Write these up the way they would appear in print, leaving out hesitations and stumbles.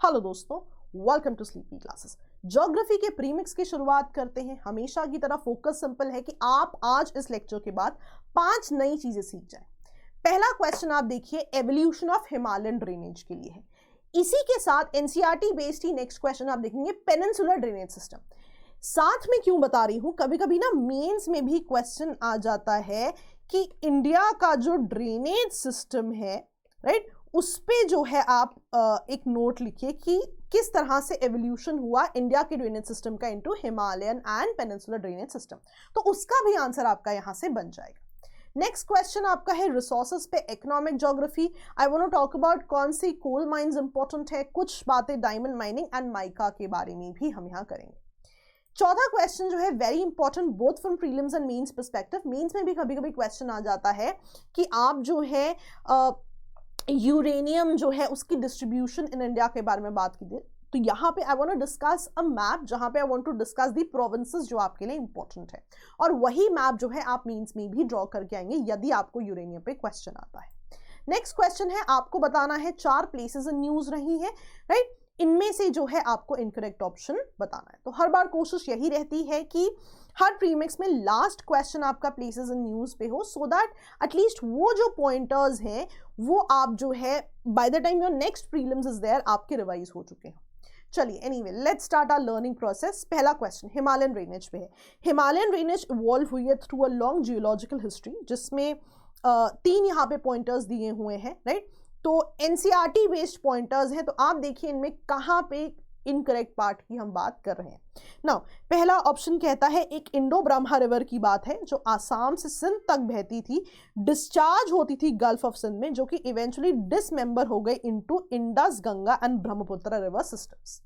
Hello दोस्तों, welcome to sleepy classes. Geography के premix की शुरुआत करते हैं। हमेशा की तरह फोकस सिंपल है कि आप आज इस लेक्चर के बाद 5 नई चीजें सीख जाएं। पहला क्वेश्चन आप देखिए, एवोल्यूशन ऑफ हिमालयन ड्रेनेज के लिए है। इसी के साथ एनसीईआरटी बेस्ड ही नेक्स्ट क्वेश्चन आप देखेंगे, पेनिनसुलर ड्रेनेज सिस्टम। साथ में क्यों बता रही हूं, कभी कभी ना मेंस में भी क्वेश्चन आ जाता है कि इंडिया का जो ड्रेनेज सिस्टम है, राइट, उस पे जो है आप एक नोट लिखिए कि किस तरह से एवोल्यूशन हुआ इंडिया के ड्रेनेज सिस्टम का into Himalayan and peninsular drainage system. तो उसका भी आंसर आपका यहां से बन जाएगा। नेक्स्ट क्वेश्चन आपका है रिसोर्सेज पे economic geography. I want to talk about कौन सी कोल माइंस इंपॉर्टेंट है, कुछ बातें डायमंड माइनिंग एंड माइका के बारे में भी हम यहाँ करेंगे। चौथा क्वेश्चन जो है very important both from prelims and mains perspective. Mains में भी कभी कभी क्वेश्चन आ जाता है कि आप जो है यूरेनियम जो है उसकी डिस्ट्रीब्यूशन इन इंडिया के बारे में बात कीजिए। तो यहाँ पे I want to discuss a map जहाँ पे I want to discuss the provinces जो आपके लिए इंपॉर्टेंट है, और वही मैप जो है आप मीन्स में भी ड्रॉ करके आएंगे यदि आपको यूरेनियम पे क्वेश्चन आता है। नेक्स्ट क्वेश्चन है, आपको बताना है 4 प्लेसेस इन न्यूज रही है, राइट, इनमें से जो है आपको इनकरेक्ट ऑप्शन बताना है। तो हर बार कोशिश यही रहती है कि हर प्रीमिक्स में लास्ट क्वेश्चन आपका प्लेसेस इन न्यूज पे हो, सो दैट एटलीस्ट वो जो पॉइंटर्स हैं वो आप जो है by the time your next prelims is there आपके रिवाइज हो चुके हैं। चलिए, anyway let's start our learning process. पहला क्वेश्चन हिमालयन ड्रेनेज पे है। हिमालयन ड्रेनेज इवॉल्व हुई है through a long geological history, जिसमें 3 यहाँ पे पॉइंटर्स दिए हुए हैं, राइट। तो एनसीईआरटी बेस्ड पॉइंटर्स हैं, तो आप देखिए इनमें कहाँ पे इनकरेक्ट पार्ट की हम बात कर रहे हैं। नाउ पहला ऑप्शन कहता है एक इंडो ब्रह्मा रिवर की बात है जो आसाम से सिंध तक बहती थी, डिस्चार्ज होती थी गल्फ ऑफ सिंध में, जो कि इवेंचुअली डिसमेंबर हो गई into Indus, Ganga and Brahmaputra river systems.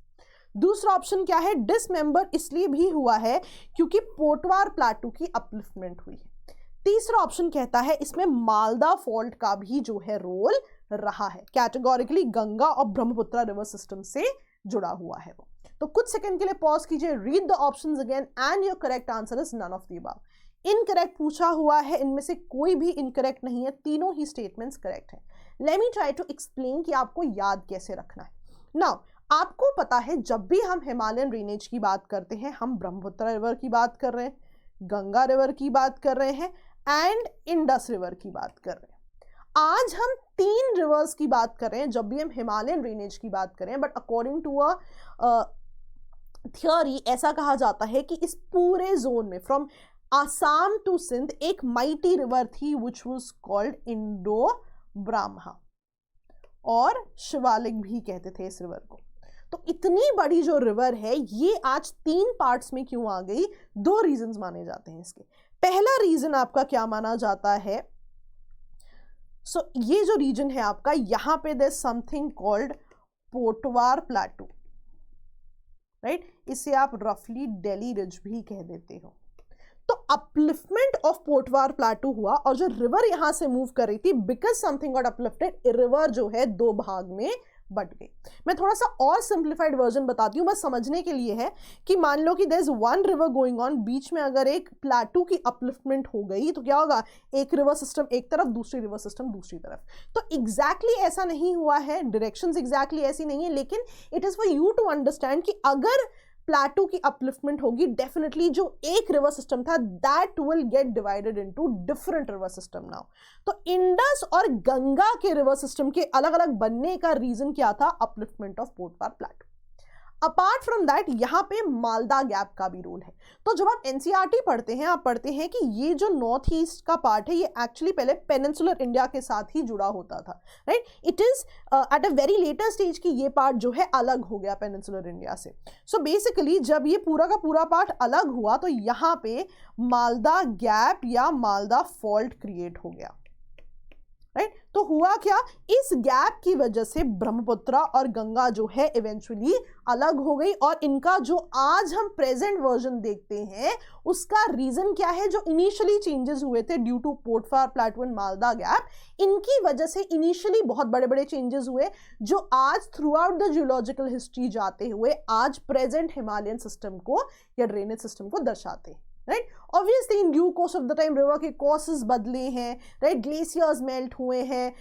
दूसरा ऑप्शन क्या है, डिसमेंबर इसलिए भी हुआ है क्योंकि पोटवार प्लाटू की अपलिफ्टमेंट हुई है। तीसरा ऑप्शन कहता है इसमें मालदा फॉल्ट का भी जो है रोल रहा है, कैटेगोरिकली गंगा और ब्रह्मपुत्र रिवर सिस्टम से जुड़ा हुआ है वो। तो कुछ सेकंड के लिए पॉज कीजिए, read the options again and your correct answer is none of the above. Incorrect पूछा हुआ है, इनमें से कोई भी इनकरेक्ट नहीं है, तीनों ही स्टेटमेंट्स करेक्ट हैं। Let me try to explain कि आपको याद कैसे रखना है। नाउ आपको पता है जब भी हम हिमालयन ड्रेनेज की बात करते हैं हम ब्रह्मपुत्र रिवर की बात कर रहे हैं, गंगा रिवर की बात कर रहे हैं एंड इंडस रिवर की बात कर रहे हैं। आज हम 3 रिवर्स की बात कर रहे हैं जब भी हम हिमालयन ड्रेनेज की बात करें, but according to a theory ऐसा कहा जाता है कि इस पूरे जोन में फ्रॉम आसाम टू सिंध एक माइटी रिवर थी which was called Indo Brahma, और शिवालिक भी कहते थे इस रिवर को। तो इतनी बड़ी जो रिवर है ये आज 3 पार्ट्स में क्यों आ गई, 2 रीजंस माने जाते हैं इसके। पहला रीजन आपका क्या माना जाता है, ये जो रीजन है आपका, यहां पे there something called Potwar plateau, right, इसे आप रफली दिल्ली रिज भी कह देते हो। तो अपलिफ्टमेंट ऑफ पोटवार प्लाटू हुआ और जो रिवर यहां से मूव कर रही थी, because something got uplifted, river जो है 2 भाग में बट गई। मैं थोड़ा सा और सिंप्लीफाइड वर्जन बताती हूँ बस समझने के लिए है कि मान लो कि there is 1 river going on, बीच में अगर एक प्लाटू की अपलिफ्टमेंट हो गई तो क्या होगा, एक रिवर सिस्टम एक तरफ, दूसरी रिवर सिस्टम दूसरी तरफ। तो एग्जैक्टली ऐसा नहीं हुआ है, डायरेक्शंस एग्जैक्टली ऐसी नहीं है, लेकिन it is for you to understand कि अगर प्लाटू की अपलिफ्टमेंट होगी, डेफिनेटली जो एक रिवर सिस्टम था that will get divided into different river system now. तो इंडस और गंगा के रिवर सिस्टम के अलग अलग बनने का रीजन क्या था, upliftment of Potwar plateau. Apart from that यहाँ पे मालदा गैप का भी रोल है। तो जब आप एनसीईआरटी पढ़ते हैं, आप पढ़ते हैं कि ये जो नॉर्थ ईस्ट का पार्ट है ये एक्चुअली पहले पेनिनसुलर इंडिया के साथ ही जुड़ा होता था, right. It is at a very later stage की ये पार्ट जो है अलग हो गया पेनिनसुलर इंडिया से। सो बेसिकली जब ये पूरा का पूरा पार्ट अलग हुआ तो यहाँ पे मालदा गैप या मालदा फॉल्ट क्रिएट हो गया, राइट। तो हुआ क्या, इस गैप की वजह से ब्रह्मपुत्र और गंगा जो है इवेंचुअली अलग हो गई, और इनका जो आज हम प्रेजेंट वर्जन देखते हैं उसका रीजन क्या है, जो इनिशियली चेंजेस हुए थे due to Potwar plateau and Malda gap, इनकी वजह से इनिशियली बहुत बड़े बड़े चेंजेस हुए जो आज through out the geological history जाते हुए आज प्रेजेंट हिमालयन सिस्टम को या ड्रेनेज सिस्टम को दर्शाते हैं। Right. Obviously in due course of the time river के कोर्सेज बदले हैं, राइट, ग्लेशियर्स मेल्ट हुए हैं,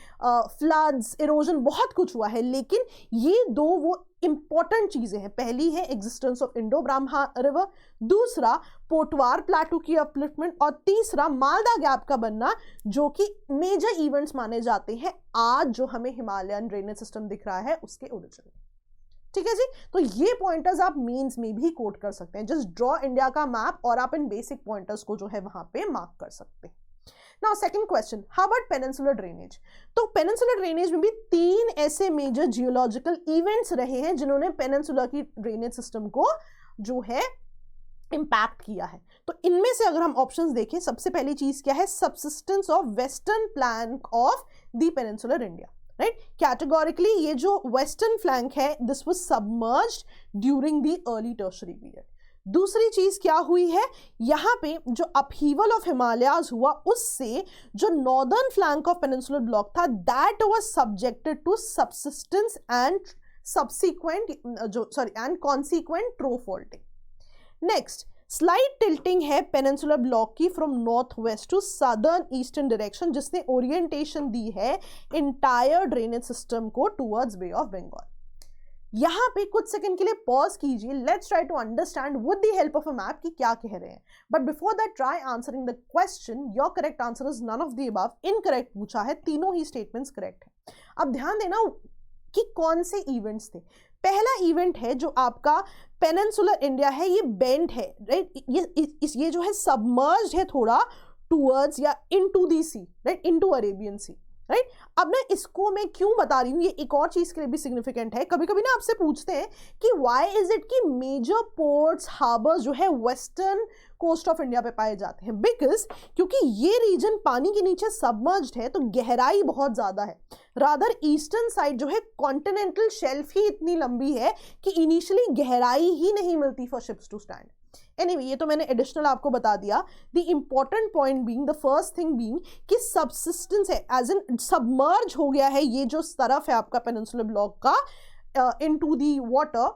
फ्लड्स, इरोजन, बहुत कुछ हुआ है, लेकिन ये दो वो इंपॉर्टेंट चीजें हैं। पहली है existence of Indo Brahma river, दूसरा पोटवार प्लाटू की अपलिफ्टमेंट, और तीसरा मालदा गैप का बनना, जो कि मेजर इवेंट्स माने जाते हैं आज जो हमें हिमालयन ड्रेनेज सिस्टम दिख रहा है उसके ओरिजिन। ठीक है जी, तो ये पॉइंटर्स आप मीन्स में भी कोट कर सकते हैं। जस्ट ड्रॉ इंडिया का मैप और आप इन बेसिक पॉइंटर्स को जो है वहां पे मार्क कर सकते हैं। Now second question, how about peninsular drainage. तो पेनिनसुलर ड्रेनेज में भी 3 ऐसे मेजर जियोलॉजिकल इवेंट्स रहे हैं जिन्होंने पेनिनसुलर की ड्रेनेज सिस्टम को जो है इंपैक्ट किया है। तो इनमें से अगर हम ऑप्शंस देखें, सबसे पहली चीज क्या है, subsistence of western flank of the peninsular India, right. Categorically ये जो वेस्टर्न फ्लैंक है this was submerged during the early tertiary period. दूसरी चीज क्या हुई है, यहाँ पे जो अपहीवल ऑफ हिमालयाज हुआ उससे जो northern flank of peninsular block था that was subjected to subsistence and and consequent trough faulting. Next, slide tilting है पेनिनसुलर ब्लॉक की from north west to southern eastern direction, जिसने ओरिएंटेशन दी है इंटायर ड्रेनेज सिस्टम को towards Bay of Bengal. यहां पे कुछ सेकंड के लिए पॉज कीजिए, let's try to understand with the help of a map कि क्या कह रहे हैं। But before that try answering the question, your correct answer is none of the above. Incorrect पूछा है, तीनों ही स्टेटमेंट्स करेक्ट है। अब ध्यान देना कि कौन से इवेंट्स थे। पहला इवेंट है जो आपका पेनिनसुलर इंडिया है, ये बेंड है, राइट, ये जो है सबमर्ज्ड है थोड़ा टुवर्ड्स या into the sea, right, into Arabian sea, right. अब ना इसको मैं क्यों बता रही हूँ, ये एक और चीज के लिए भी सिग्निफिकेंट है। कभी कभी ना आपसे पूछते हैं कि व्हाई इज इट कि मेजर पोर्ट्स हार्बर्स जो है वेस्टर्न कोस्ट ऑफ इंडिया पे पाए जाते हैं, बिकॉज क्योंकि ये रीजन पानी के नीचे सबमर्ज्ड है तो गहराई बहुत ज्यादा है। रादर ईस्टर्न साइड जो है कॉन्टिनेंटल शेल्फ ही इतनी लंबी है कि इनिशियली गहराई ही नहीं मिलती for ships to stand. Anyway, ये तो मैंने एडिशनल आपको बता दिया। The important point being, the first thing being कि सबसिस्टेंस है, एज इन सबमर्ज हो गया है ये जो तरफ है आपका पेनिनसुलर ब्लॉक का into the water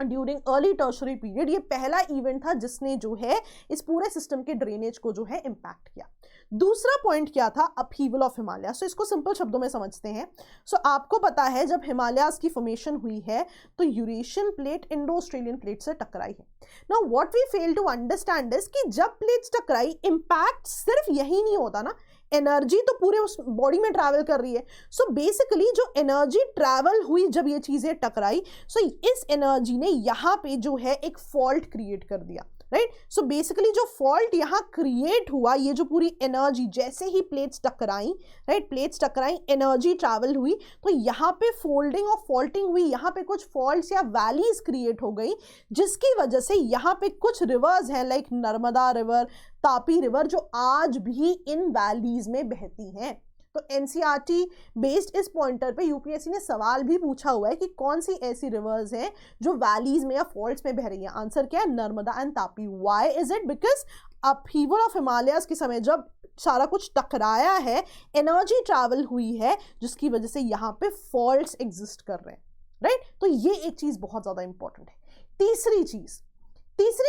during early tertiary period. ये पहला इवेंट था जिसने जो है इस पूरे सिस्टम के ड्रेनेज को जो है इंपैक्ट किया। दूसरा पॉइंट क्या था, अपहीवल ऑफ हिमालय। सो इसको सिंपल शब्दों में समझते हैं। सो आपको पता है जब हिमालयाज की फॉर्मेशन हुई है तो Eurasian plate Indo Australian plate से टकराई है। Now what we fail to understand is कि जब प्लेट्स टकराई, इंपैक्ट सिर्फ यही नहीं होता ना, एनर्जी तो पूरे उस बॉडी में ट्रैवल कर रही है। सो बेसिकली जो एनर्जी ट्रैवल हुई जब ये चीजें टकराई, सो इस एनर्जी ने यहाँ पे जो है एक फॉल्ट क्रिएट कर दिया, राइट। सो बेसिकली जो फॉल्ट यहाँ क्रिएट हुआ, ये जो पूरी एनर्जी जैसे ही प्लेट्स टकराई, राइट, प्लेट्स टकराई, एनर्जी ट्रैवल हुई, तो यहाँ पे फोल्डिंग और फॉल्टिंग हुई, यहाँ पे कुछ फॉल्ट्स या वैलीज क्रिएट हो गई, जिसकी वजह से यहाँ पे कुछ रिवर्स हैं like Narmada river, Tapi river, जो आज भी इन वैलीज में बहती हैं। तो एनसीईआरटी बेस्ड इस पॉइंटर पे यूपीएससी ने सवाल भी पूछा हुआ है कि कौन सी ऐसी रिवर्स हैं जो वैलीज में या फॉल्ट्स में बह रही हैं। आंसर क्या है, Narmada and Tapi. Why is it, because upheaval of Himalayas के समय जब सारा कुछ टकराया है, एनर्जी ट्रैवल हुई है, जिसकी वजह से यहाँ पे फॉल्ट्स एग्जिस्ट कर रहे हैं, राइट। तो ये एक चीज बहुत ज्यादा इंपॉर्टेंट है। तीसरी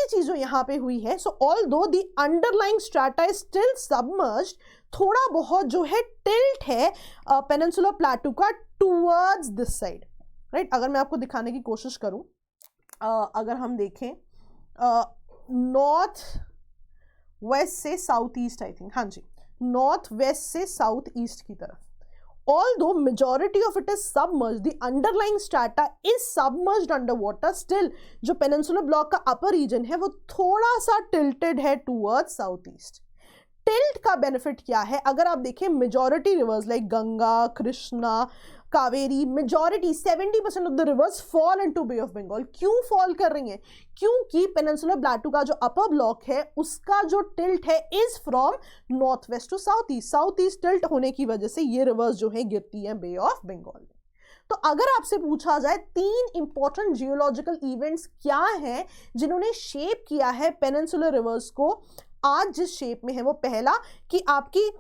चीज जो यहाँ पे हुई है, सो although the underlying strata is still submerged, थोड़ा बहुत जो है टिल्ट है पेनिनसुलर प्लेटू का टुवर्ड्स दिस साइड, राइट। अगर मैं आपको दिखाने की कोशिश करूं, अगर हम देखें नॉर्थ वेस्ट से साउथ ईस्ट, आई थिंक, हाँ जी, नॉर्थ वेस्ट से साउथ ईस्ट की तरफ, although majority of it is submerged, the underlying strata is submerged underwater, still जो peninsular block का upper region है वो थोड़ा सा tilted है towards southeast। टिल्ट का बेनिफिट क्या है, अगर आप देखें majority rivers like Ganga, Krishna, Kaveri, majority 70% of the rivers fall into Bay of Bengal. क्यों फॉल कर रही हैं, क्योंकि पेनिनसुलर प्लेटू का जो अपर ब्लॉक है उसका जो टिल्ट है is from north west to south east. South east tilt होने की वजह से ये रिवर्स जो है गिरती हैं बे ऑफ बंगाल में। तो अगर आपसे पूछा जाए 3 इंपॉर्टेंट जियोलॉजिकल इवेंट्स क्या हैं जिन्होंने शेप किया है पेनिनसुलर रिवर्स को आज जिस शेप में है, वो पहला कि आपकी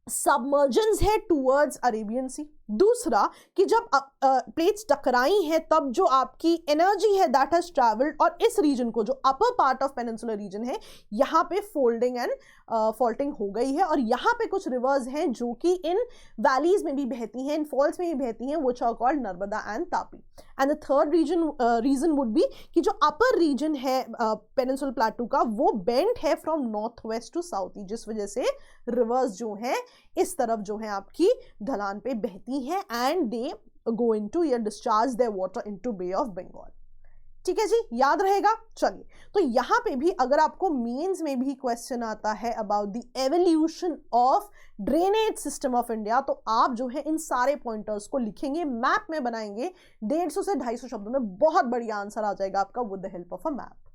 सबमर्जेंस है टुवर्ड्स अरेबियन सी, दूसरा कि जब प्लेट्स टकराई हैं तब जो आपकी एनर्जी है दैट हैज ट्रैवल्ड, और इस रीजन को जो upper part of peninsular reason है यहाँ पे फोल्डिंग एंड फॉल्टिंग हो गई है, और यहाँ पे कुछ रिवर्स हैं जो कि इन वैलीज में भी बहती हैं, इन फॉल्स में भी बहती हैं, which are called Narmada and Tapi. And the third reason would be कि जो अपर रीजन है पेनिनसुलर प्लेटू का वो बेंट है from north west to south east, जिस वजह से रिवर्स जो है इस तरफ जो है आपकी ढलान पे बहती हैं एंड दे गो इनटू या discharge their water into Bay of Bengal. ठीक है जी, याद रहेगा। चलिए, तो यहाँ पे भी अगर आपको मेंस में भी क्वेश्चन आता है about the evolution of drainage system of India, तो आप जो है इन सारे पॉइंटर्स को लिखेंगे, मैप में बनाएंगे, 150 से 250 शब्दों में बहुत बढ़िया आंसर आ जाएगा आपका with the help of a map.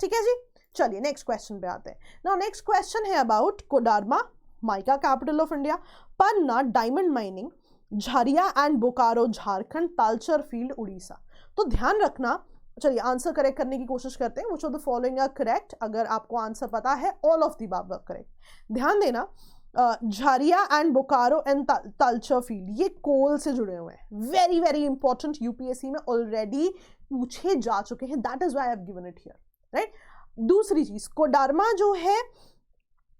ठीक है जी, चलिए नेक्स्ट क्वेश्चन पे आते हैं। नाउ नेक्स्ट क्वेश्चन है about Koderma, mica capital of India, Panna diamond mining, Jharia and Bokaro Jharkhand, Talcher field Orissa. तो ध्यान रखना, चलिए आंसर करेक्ट करने की कोशिश करते हैं। Which of the following are correct? अगर आपको आंसर पता है all of the above are correct. ध्यान देना, Jharia and Bokaro and Talcher field ये कोल से जुड़े हुए हैं, वेरी वेरी इंपॉर्टेंट, यूपीएससी में ऑलरेडी पूछे जा चुके हैं, that is why I have given it here, right. दूसरी चीज, कोडरमा जो है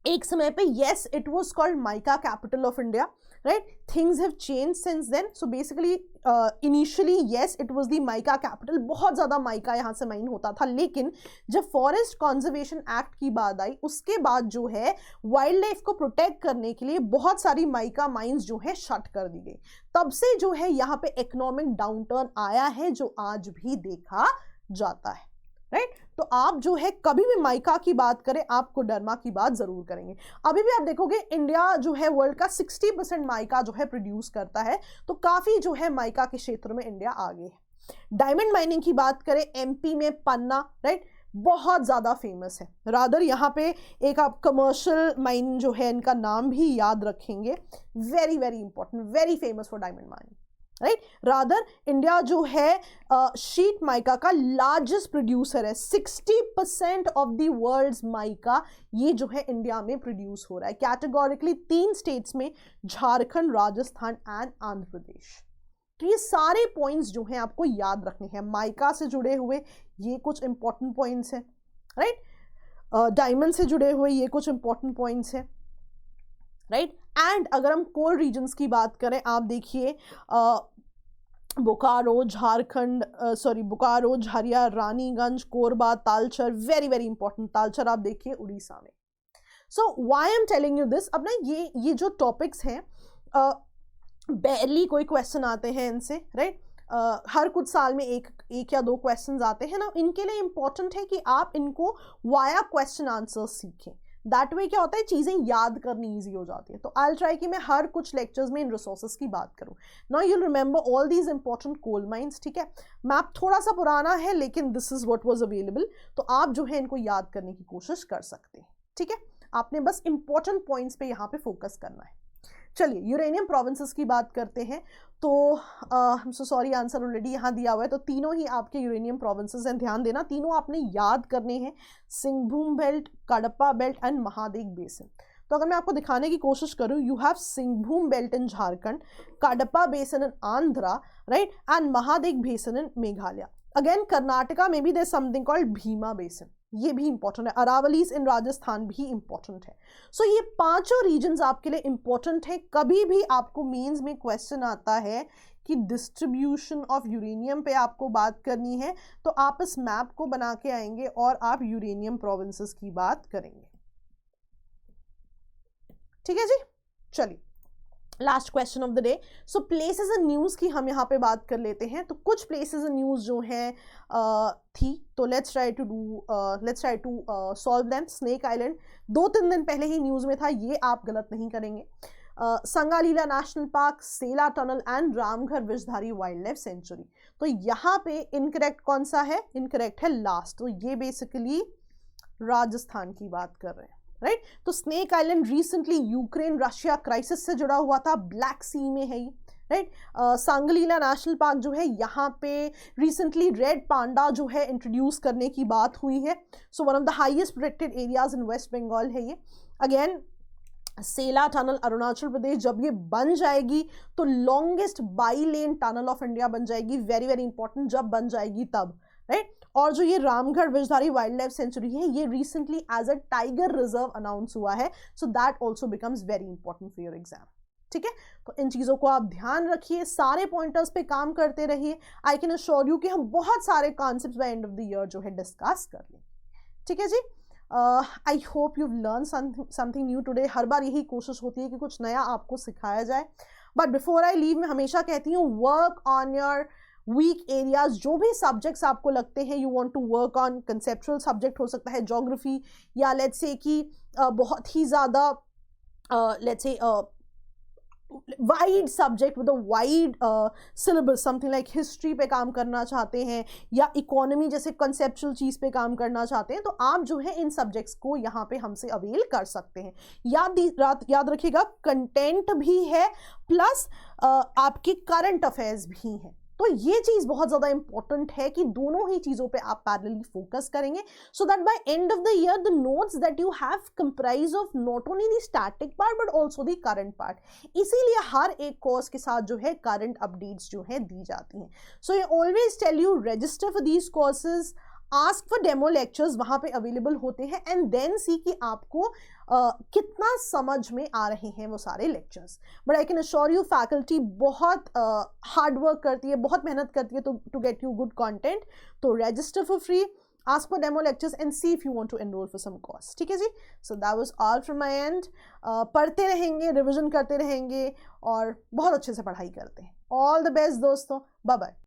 एक समय पे yes it was called mica capital of India, right? Things have changed since then. So basically initially yes it was the mica capital, बहुत ज़्यादा mica यहाँ से माइन होता था, लेकिन जब फॉरेस्ट कॉन्जर्वेशन एक्ट की बात आई उसके बाद जो है वाइल्ड लाइफ को प्रोटेक्ट करने के लिए बहुत सारी माइका माइंस जो है शट कर दी गई। तब से जो है यहाँ पे इकोनॉमिक डाउनटर्न आया है जो आज भी देखा जाता है, राइट। तो आप जो है कभी भी माइका की बात करें आप कोडरमा की बात जरूर करेंगे। अभी भी आप देखोगे इंडिया जो है वर्ल्ड का 60% माइका जो है प्रोड्यूस करता है, तो काफी जो है माइका के क्षेत्र में इंडिया आगे है। डायमंड माइनिंग की बात करें एमपी में पन्ना, राइट, बहुत ज्यादा फेमस है। रादर यहाँ पे एक आप कमर्शियल माइन जो है इनका नाम भी याद रखेंगे, very very important, very famous for diamond mining, right. Rather India जो है शीट माइका का लार्जेस्ट प्रोड्यूसर है, 60% ऑफ द वर्ल्ड्स माइका ये जो है इंडिया में प्रोड्यूस हो रहा है कैटेगोरिकली 3 स्टेट्स में, झारखंड, राजस्थान एंड आंध्र प्रदेश। तो ये सारे पॉइंट्स जो हैं आपको याद रखने हैं, माइका से जुड़े हुए ये कुछ इंपॉर्टेंट पॉइंट्स हैं, राइट। डायमंड से जुड़े हुए ये कुछ इंपॉर्टेंट पॉइंट्स हैं, राइट। एंड अगर हम कोल रीजन्स की बात करें, आप देखिए Bokaro, Jharkhand, Bokaro, Jharia, Raniganj, Korba, Talcher, very very important, Talcher आप देखिए उड़ीसा में। So why I am telling you this, अब ना ये जो टॉपिक्स हैं बैरली कोई क्वेश्चन आते हैं इनसे, राइट। हर कुछ साल में एक या 2 क्वेश्चंस आते हैं ना, इनके लिए इंपॉर्टेंट है कि आप इनको वाया क्वेश्चन आंसर सीखें। दैट वे क्या होता है, चीज़ें याद करनी ईजी हो जाती है। तो आई विल ट्राई कि मैं हर कुछ लेक्चर्स में इन रिसोर्सेज की बात करूँ। Now you remember all these important coal mines, ठीक है। मैप थोड़ा सा पुराना है लेकिन this is what was available, तो आप जो है इनको याद करने की कोशिश कर सकते हैं, ठीक है। आपने बस इंपॉर्टेंट पॉइंट्स पे यहाँ पे फोकस करना है। चलिए यूरेनियम प्रोविंसेस की बात करते हैं। तो हम सो सॉरी, आंसर ऑलरेडी यहाँ दिया हुआ है, तो तीनों ही आपके यूरेनियम प्रोविंसेस हैं। ध्यान देना, तीनों आपने याद करने हैं, Singhbhum belt, Cuddapah belt and Mahadev basin. तो अगर मैं आपको दिखाने की कोशिश करूँ, you have Singhbhum belt in Jharkhand, Cuddapah basin in Andhra, right, and Mahadev basin in Meghalaya. Again Karnataka में भी there something called Bhima basin, ये भी इंपॉर्टेंट है। अरावलीज इन राजस्थान भी इंपॉर्टेंट है। सो ये पांचों रीजन्स आपके लिए इंपॉर्टेंट है। कभी भी आपको मेंस में क्वेश्चन आता है कि डिस्ट्रीब्यूशन ऑफ यूरेनियम पे आपको बात करनी है, तो आप इस मैप को बना के आएंगे और आप यूरेनियम प्रोविंसेस की बात करेंगे, ठीक है जी। चलिए last question of the day. So places in news की हम यहाँ पे बात कर लेते हैं। तो कुछ प्लेसेस इन न्यूज़ जो हैं थी, तो let's try to solve them. Snake island 2-3 दिन पहले ही न्यूज़ में था, ये आप गलत नहीं करेंगे। Singalila National Park, Sela Tunnel and Ramgarh Vishdhari wild life Sanctuary. तो यहाँ पे इनकरेक्ट कौन सा है? इनकरेक्ट है लास्ट। तो ये बेसिकली राजस्थान की बात कर रहे हैं, राइट। तो snake island recently Ukraine Russia crisis से जुड़ा हुआ था, ब्लैक सी में है ये, राइट। सांगलीला नेशनल पार्क जो है यहाँ पे रिसेंटली रेड पांडा जो है इंट्रोड्यूस करने की बात हुई है। So one of the highest protected areas in West Bengal है ये। अगेन सेला टनल अरुणाचल प्रदेश, जब ये बन जाएगी तो longest bi lane tunnel of India बन जाएगी, वेरी वेरी इंपॉर्टेंट, जब बन जाएगी तब, राइट। और जो ये Ramgarh Vishdhari wild life sanctuary है, ये recently as a tiger reserve announce हुआ है, so that also becomes very important for your exam, ठीक है। तो इन चीज़ों को आप ध्यान रखिए, सारे पॉइंटर्स पे काम करते रहिए। आई कैन अश्योर यू कि हम बहुत सारे concepts by end of the year जो है डिस्कस कर लें, ठीक है जी। I hope you learn something new today. हर बार यही कोशिश होती है कि कुछ नया आपको सिखाया जाए, बट बिफोर आई लीव मैं हमेशा कहती हूँ work on your weak areas. जो भी सब्जेक्ट्स आपको लगते हैं you want to work on, conceptual subject हो सकता है ज्योग्राफी, या लेट्स से कि बहुत ही ज़्यादा let's say wide subject with a wide syllabus, something like history पे काम करना चाहते हैं, या इकोनॉमी जैसे कंसेप्चुअल चीज़ पे काम करना चाहते हैं, तो आप जो है इन सब्जेक्ट्स को यहाँ पे हमसे अवेल कर सकते हैं। याद रखिएगा, कंटेंट भी है प्लस आपके करंट अफेयर्स भी हैं, तो ये चीज़ बहुत ज़्यादा इंपॉर्टेंट है कि दोनों ही चीज़ों पे आप पैरेलली फोकस करेंगे, so that bye end of the year the notes that you have comprise of not only the static part but also the current part. इसीलिए हर एक कोर्स के साथ जो है करंट अपडेट्स जो है दी जाती हैं। So I always tell you register for these courses, ask for demo lectures, वहाँ पे अवेलेबल होते हैं, एंड देन सी कि आपको कितना समझ में आ रहे हैं वो सारे lectures. But I can assure you faculty बहुत हार्ड वर्क करती है, बहुत मेहनत करती है to get you good content. तो register for free, ask for demo lectures and see if you want to enroll for some course, ठीक है जी। So that was all from my end। पढ़ते रहेंगे, रिविजन करते रहेंगे और बहुत अच्छे से पढ़ाई करते हैं। All the best दोस्तों, बाय बाय।